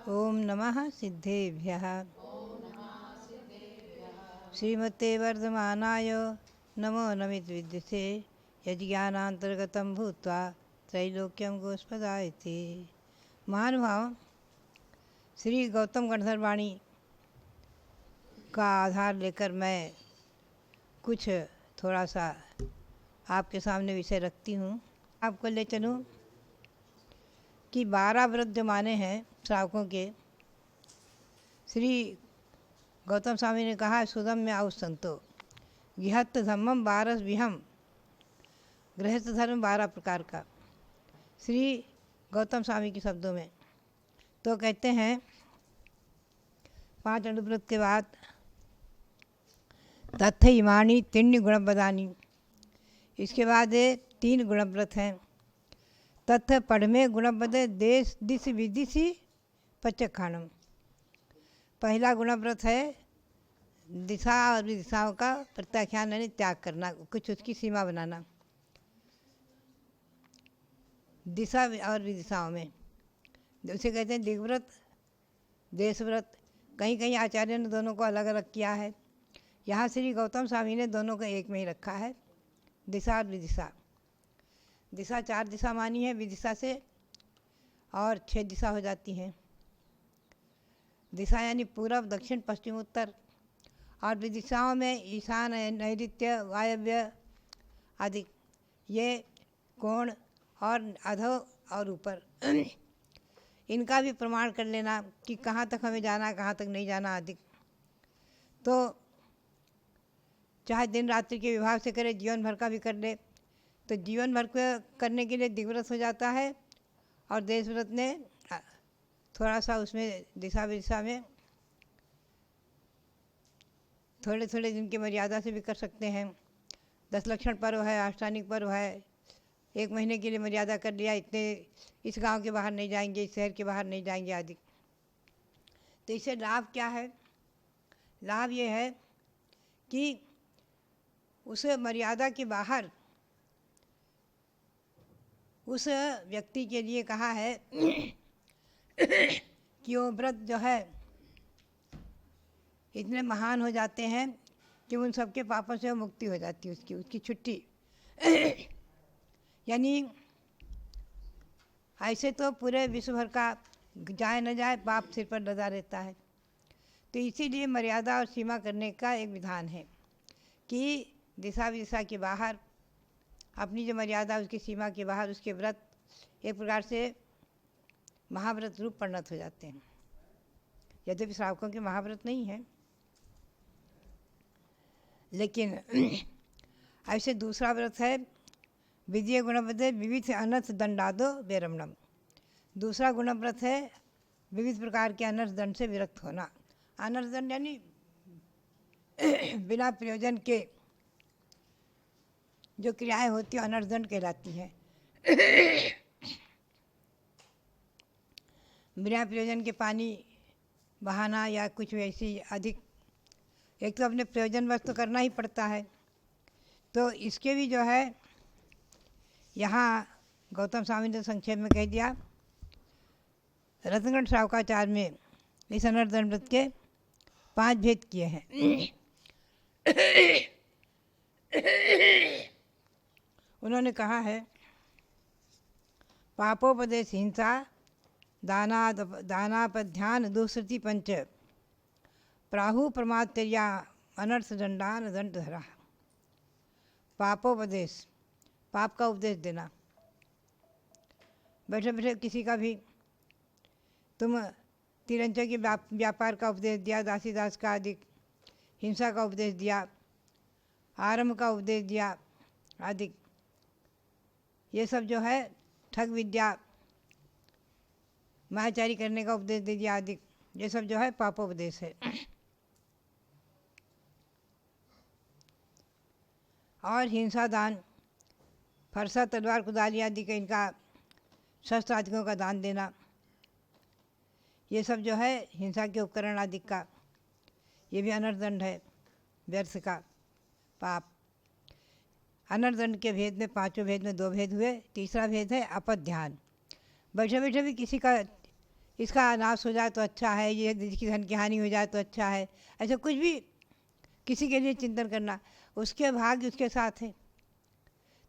ओम नमः सिद्धेभ्यः। श्रीमते वर्धमानाय नमो नमित विद्युते यज्ञानांतर्गतं भूत्वा त्रैलोक्यं गोस्पदायते। महानुभाव, श्री गौतम गंधर्वाणी का आधार लेकर मैं कुछ थोड़ा सा आपके सामने विषय रखती हूँ। आपको ले चलूँ कि 12 व्रत जो माने हैं श्रावकों के, श्री गौतम स्वामी ने कहा सुदम में आउ संतो गृहस्थ धर्मम 12 विहम, गृहस्थ धर्म 12 प्रकार का। श्री गौतम स्वामी के शब्दों में तो कहते हैं 5 अनुव्रत के बाद तथ इमानी 3 गुणपदानी, इसके बाद 3 गुणव्रत हैं। तथ पढ़मे गुणपद देश दिश विदिशि पचखानम। पहला गुणव्रत है दिशा और विदिशाओं का प्रत्याख्यान यानी त्याग करना, कुछ उसकी सीमा बनाना दिशा और विदिशाओं में। उसे कहते हैं दिग्व्रत, देशव्रत। कहीं कहीं आचार्य ने दोनों को अलग अलग किया है। यहाँ श्री गौतम स्वामी ने दोनों को एक में ही रखा है, दिशा और विदिशा। दिशा 4 दिशा मानी है विदिशा से, और 6 दिशा हो जाती हैं। दिशा यानी पूर्व, दक्षिण, पश्चिम, उत्तर। और विदिशाओं में ईशान, नैऋत्य, वायव्य आदि, ये कोण और अधो और ऊपर इनका भी प्रमाण कर लेना कि कहाँ तक हमें जाना, कहाँ तक नहीं जाना आदि। तो चाहे दिन रात्रि के विभाग से करे, जीवन भर का भी कर ले, तो जीवन भर को करने के लिए दिग्व्रत हो जाता है। और देशव्रत ने थोड़ा सा उसमें दिशा विदिशा में थोड़े थोड़े दिन की मर्यादा से भी कर सकते हैं। 10 लक्षण पर्व है, अष्टानिक पर्व है, 1 महीने के लिए मर्यादा कर लिया, इतने इस गांव के बाहर नहीं जाएंगे, इस शहर के बाहर नहीं जाएंगे आदि। तो इससे लाभ क्या है? लाभ ये है कि उस मर्यादा के बाहर उस व्यक्ति के लिए कहा है कि वो व्रत जो है इतने महान हो जाते हैं कि उन सबके पापों से मुक्ति हो जाती है, उसकी छुट्टी यानी ऐसे तो पूरे विश्व भर का जाए न जाए पाप सिर पर लदा रहता है। तो इसीलिए मर्यादा और सीमा करने का एक विधान है कि दिशा विदिशा के बाहर अपनी जो मर्यादा, उसकी सीमा के बाहर उसके व्रत एक प्रकार से महाव्रत रूप परिणत हो जाते हैं। यद्यपि श्रावकों के महाव्रत नहीं है, लेकिन ऐसे दूसरा व्रत है विजय गुणपदे विविध अनर्थ दंडादो बेरमणम। दूसरा गुणव्रत है विविध प्रकार के अनर्थ दंड से विरक्त होना। अनर्थ दंड यानी बिना प्रयोजन के जो क्रियाएं होती हैं अनर्थ दंड कहलाती हैं। बिना प्रयोजन के पानी बहाना या कुछ वैसी अधिक, एक तो अपने प्रयोजन वस्तु करना ही पड़ता है। तो इसके भी जो है यहाँ गौतम स्वामी ने संक्षेप में कह दिया। रत्नगढ़ श्रावकाचार में इस अनर्थ दंड व्रत के 5 भेद किए हैं। उन्होंने कहा है पापोपदेश हिंसा, दानापध्यान दुश्रुति पंच, प्राहु प्रमात्या अनर्थ दंडान दंड धरा। पापोपदेश, पाप का उपदेश देना। बैठे बैठे किसी का भी तुम तिरंचों के व्यापार का उपदेश दिया, दासी दास का आदि, हिंसा का उपदेश दिया, आरंभ का उपदेश दिया आदि, ये सब जो है ठग विद्या, महाचारी करने का उपदेश दे दिया आदि, ये सब जो है पापोपदेश है। और हिंसा दान, फरसा, तलवार, कुदाली आदि का, इनका शस्त्र आदियों का दान देना, ये सब जो है हिंसा के उपकरण आदि का, ये भी अनर्थ दंड है, व्यर्थ का पाप। अनर्थ दंड के भेद में 5 भेद में 2 भेद हुए। तीसरा भेद है अपध्यान। बैठे बैठे भी किसी का इसका नाश हो जाए तो अच्छा है, ये इसकी धन की हानि हो जाए तो अच्छा है, ऐसा कुछ भी किसी के लिए चिंतन करना, उसके भाग्य उसके साथ है।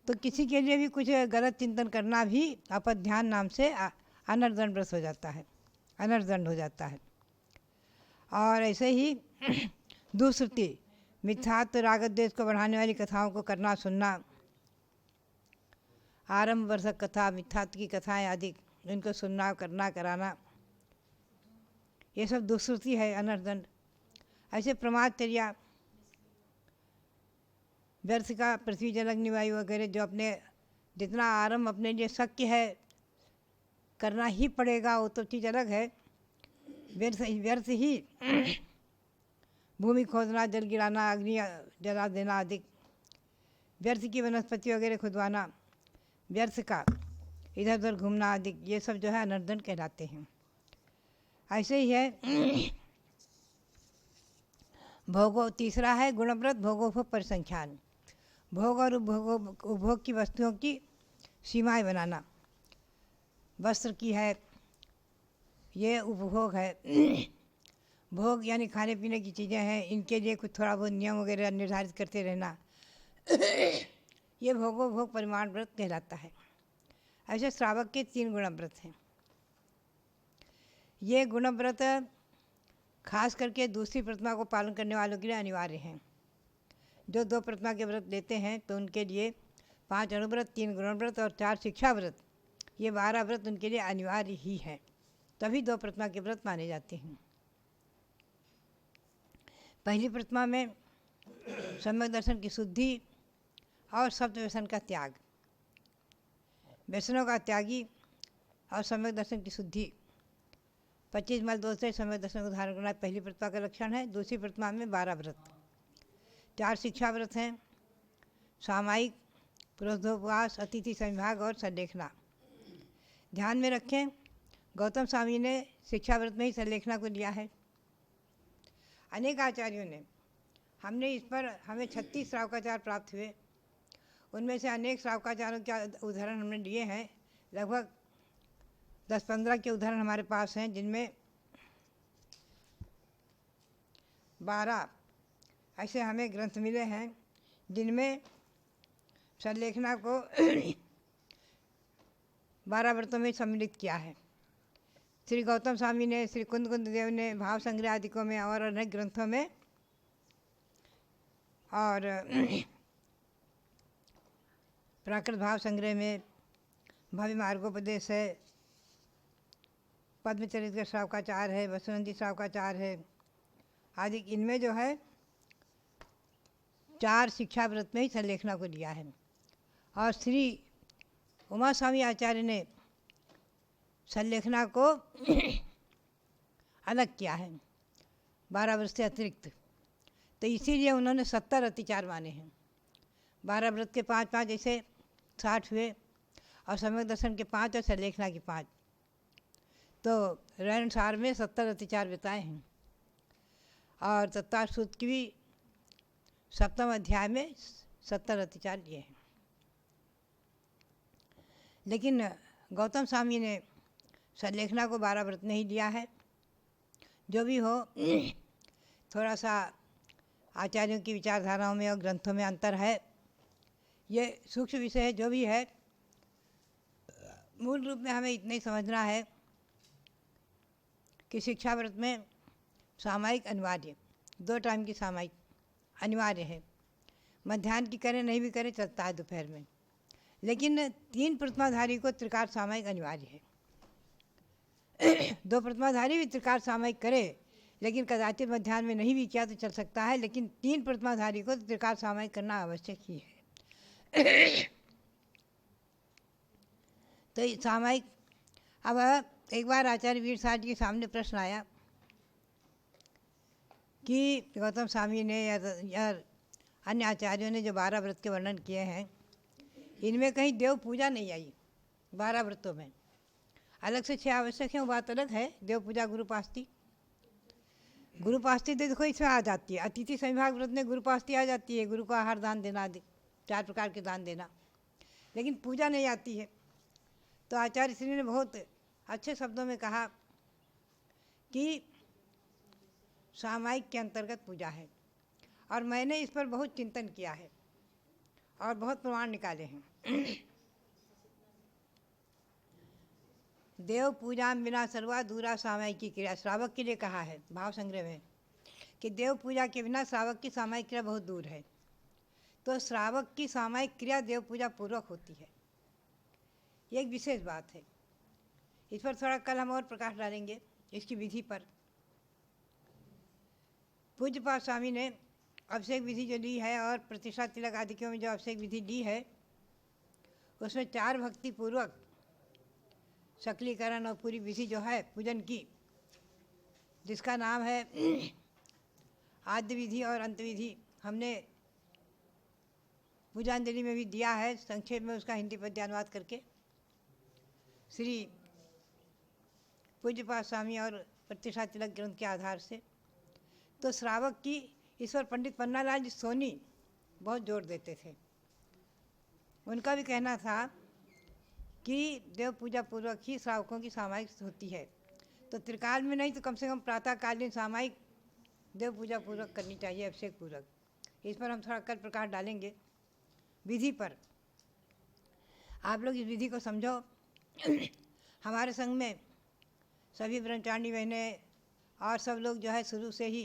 तो किसी के लिए भी कुछ गलत चिंतन करना भी अपध्यान नाम से अनर्दंड व्रत हो जाता है, अनर्दंड हो जाता है। और ऐसे ही दुश्रुति, मिथ्यात्व राग द्वेष को बढ़ाने वाली कथाओं को करना सुनना, आरंभ वर्षक कथा, मिथ्यात्व की कथाएं आदि इनको सुनना करना कराना, ये सब दुश्रुति है, अनर्दंड। ऐसे प्रमादचर्या, व्यर्थ का पृथ्वी जल अग्नि वायु वगैरह जो अपने जितना आरंभ अपने लिए शक्य है करना ही पड़ेगा, वो तो चीज़ अलग है। व्यर्थ ही भूमि खोदना, जल गिराना, अग्नि जला देना आदि, व्यर्थ की वनस्पति वगैरह खुदवाना, व्यर्थ का इधर उधर घूमना आदि, ये सब जो है अनर्दंड कहलाते हैं। ऐसे ही है भोगो, तीसरा है गुणव्रत, भोगोपभोग परिसंख्यान, भोग और उपभोग की वस्तुओं की सीमाएं बनाना। वस्त्र की है, ये उपभोग है। भोग यानी खाने पीने की चीज़ें हैं, इनके लिए कुछ थोड़ा बहुत नियम वगैरह निर्धारित करते रहना, ये भोगोपभोग परिमाण व्रत कहलाता है। ऐसे श्रावक के 3 गुणव्रत हैं। ये गुणव्रत खास करके दूसरी प्रतिमा को पालन करने वालों के लिए अनिवार्य हैं। जो 2 प्रतिमा के व्रत लेते हैं तो उनके लिए 5 अणुव्रत, 3 गुणव्रत और 4 शिक्षा व्रत, ये 12 व्रत उनके लिए अनिवार्य ही है, तभी 2 प्रतिमा के व्रत माने जाते हैं। पहली प्रतिमा में सम्यक दर्शन की शुद्धि और सप्त व्यसन का त्याग, व्यसनों का त्यागी और सम्यक दर्शन की शुद्धि, 25 मल दोष से सम्यक दर्शन को धारण करना पहली प्रतिमा का लक्षण है। दूसरी प्रतिमा में 12 व्रत, 4 शिक्षा व्रत हैं, सामायिक, पुरोधोपवास, अतिथि संविभाग और संलेखना। ध्यान में रखें, गौतम स्वामी ने शिक्षा व्रत में ही संलेखना को लिया है। अनेक आचार्यों ने, हमने इस पर हमें 36 श्रावकाचार प्राप्त हुए, उनमें से अनेक श्रावकाचारों के उदाहरण हमने लिए हैं। लगभग 10-15 के उदाहरण हमारे पास हैं, जिनमें 12 ऐसे हमें ग्रंथ मिले हैं जिनमें संलेखना को 12 व्रतों में सम्मिलित किया है। श्री गौतम स्वामी ने, श्री कुंद देव ने भाव संग्रह आदिकों में और अनेक ग्रंथों में, और प्राकृत भाव संग्रह में, भव्य मार्गोपदेश है, पद्मचरित का श्रावकाचार है, वसुनंदी श्रावकाचार है आदि, इनमें जो है 4 शिक्षा व्रत में ही संलेखना को लिया है। और श्री उमा स्वामी आचार्य ने संलेखना को अलग किया है 12 व्रत से अतिरिक्त, तो इसीलिए उन्होंने 70 अतिचार माने हैं। 12 व्रत के 5-5 ऐसे 60 हुए, और सम्यक दर्शन के 5 और संलेखना के 5, तो रहनसार में 70 अतिचार बताए हैं। और तत्तार सूत्र की भी 7वें अध्याय में 70 अतिचार लिए हैं। लेकिन गौतम स्वामी ने संलेखना को 12 व्रत नहीं लिया है। जो भी हो, थोड़ा सा आचार्यों की विचारधाराओं में और ग्रंथों में अंतर है, ये सूक्ष्म विषय है। जो भी है, मूल रूप में हमें इतना ही समझना है कि शिक्षा व्रत में सामायिक अनिवार्य, 2 टाइम की सामायिक अनिवार्य है। मध्याह्न की करें नहीं भी करें चलता है दोपहर में, लेकिन 3 प्रतिमाधारी को त्रिकाल सामायिक अनिवार्य है। 2 प्रतिमाधारी भी त्रिकाल सामायिक करे, लेकिन कदाचित मध्याह्न में नहीं भी किया तो चल सकता है, लेकिन 3 प्रतिमाधारी को त्रिकाल सामायिक करना आवश्यक ही है। तो सामायिक, अब एक बार आचार्य वीर साहब जी के सामने प्रश्न आया कि गौतम स्वामी ने या अन्य आचार्यों ने जो 12 व्रत के वर्णन किए हैं, इनमें कहीं देव पूजा नहीं आई 12 व्रतों में। अलग से 6 आवश्यक हैं, वो बात अलग है, देव पूजा गुरुपास्ति तो देखो इसमें आ जाती है। अतिथि संविभाग व्रत में गुरुपास्ति आ जाती है, गुरु को आहार दान देना आदि, 4 प्रकार के दान देना, लेकिन पूजा नहीं आती है। तो आचार्य श्री ने बहुत अच्छे शब्दों में कहा कि सामायिक के अंतर्गत पूजा है। और मैंने इस पर बहुत चिंतन किया है और बहुत प्रमाण निकाले हैं। देव पूजा बिना सर्वा दूरा सामायिक की क्रिया, श्रावक के लिए कहा है भाव संग्रह में कि देव पूजा के बिना श्रावक की सामायिक क्रिया बहुत दूर है। तो श्रावक की सामायिक क्रिया देव पूजा पूर्वक होती है, ये एक विशेष बात है। इस पर थोड़ा कल हम और प्रकाश डालेंगे इसकी विधि पर। पूज्यपाद स्वामी ने अभिषेक विधि जो ली है और प्रतिष्ठा तिलक आदि में जो अभिषेक विधि ली है, उसमें 4 भक्ति पूर्वक सकलीकरण और पूरी विधि जो है पूजन की, जिसका नाम है आद्य विधि और अंत विधि, हमने पूजांजलि में भी दिया है संक्षेप में उसका हिंदी पद्य अनुवाद करके। श्री पूज्यपाद स्वामी और प्रतिष्ठा तिलक ग्रंथ के आधार से। तो श्रावक की इस पर पंडित पन्नालाल सोनी बहुत जोर देते थे। उनका भी कहना था कि देव पूजा पूर्वक ही श्रावकों की सामायिक होती है। तो त्रिकाल में नहीं तो कम से कम प्रातःकालीन सामायिक देव पूजा पूर्वक करनी चाहिए, अभिषेक पूर्वक। इस पर हम थोड़ा कल प्रकाश डालेंगे विधि पर। आप लोग इस विधि को समझो। हमारे संघ में सभी ब्रह्मचारिणी बहनें और सब लोग जो है शुरू से ही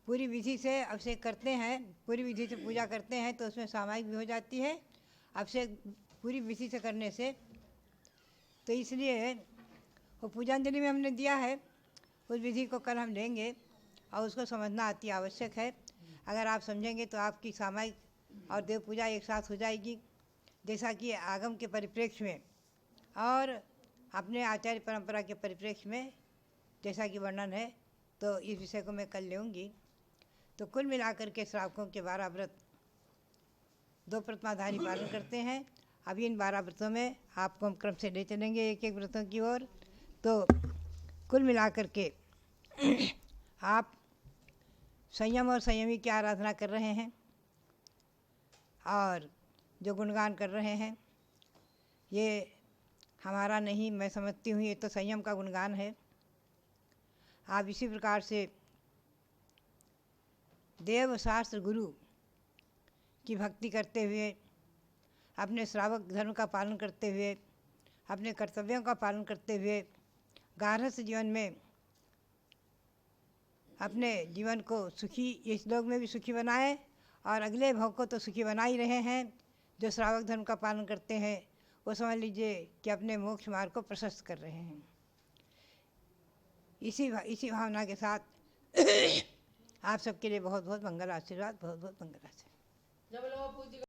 पूरी विधि से अभिषेक करते हैं, पूरी विधि से पूजा करते हैं, तो उसमें सामायिक भी हो जाती है अभिषेक पूरी विधि से करने से। तो इसलिए वो पूजांजलि में हमने दिया है, उस विधि को कल हम लेंगे और उसको समझना अति आवश्यक है। अगर आप समझेंगे तो आपकी सामायिक और देव पूजा एक साथ हो जाएगी। जैसा कि आगम के परिप्रेक्ष्य में और अपने आचार्य परंपरा के परिप्रेक्ष्य में जैसा कि वर्णन है, तो इस विषय को मैं कल लेऊँगी। तो कुल मिलाकर के श्रावकों के 12 व्रत 2 प्रतिमाधारी पालन करते हैं। अभी इन 12 व्रतों में आपको हम क्रम से ले चलेंगे एक एक व्रतों की ओर। तो कुल मिलाकर के आप संयम और संयमी की आराधना कर रहे हैं और जो गुणगान कर रहे हैं ये हमारा नहीं, मैं समझती हूँ ये तो संयम का गुणगान है। आप इसी प्रकार से देव शास्त्र गुरु की भक्ति करते हुए, अपने श्रावक धर्म का पालन करते हुए, अपने कर्तव्यों का पालन करते हुए गार्हस्थ्य जीवन में अपने जीवन को सुखी, इस लोक में भी सुखी बनाए और अगले भव को तो सुखी बना ही रहे हैं। जो श्रावक धर्म का पालन करते हैं वो समझ लीजिए कि अपने मोक्ष मार्ग को प्रशस्त कर रहे हैं। इसी भावना के साथ आप सबके लिए बहुत बहुत मंगल आशीर्वाद, बहुत बहुत मंगल आशीर्वाद।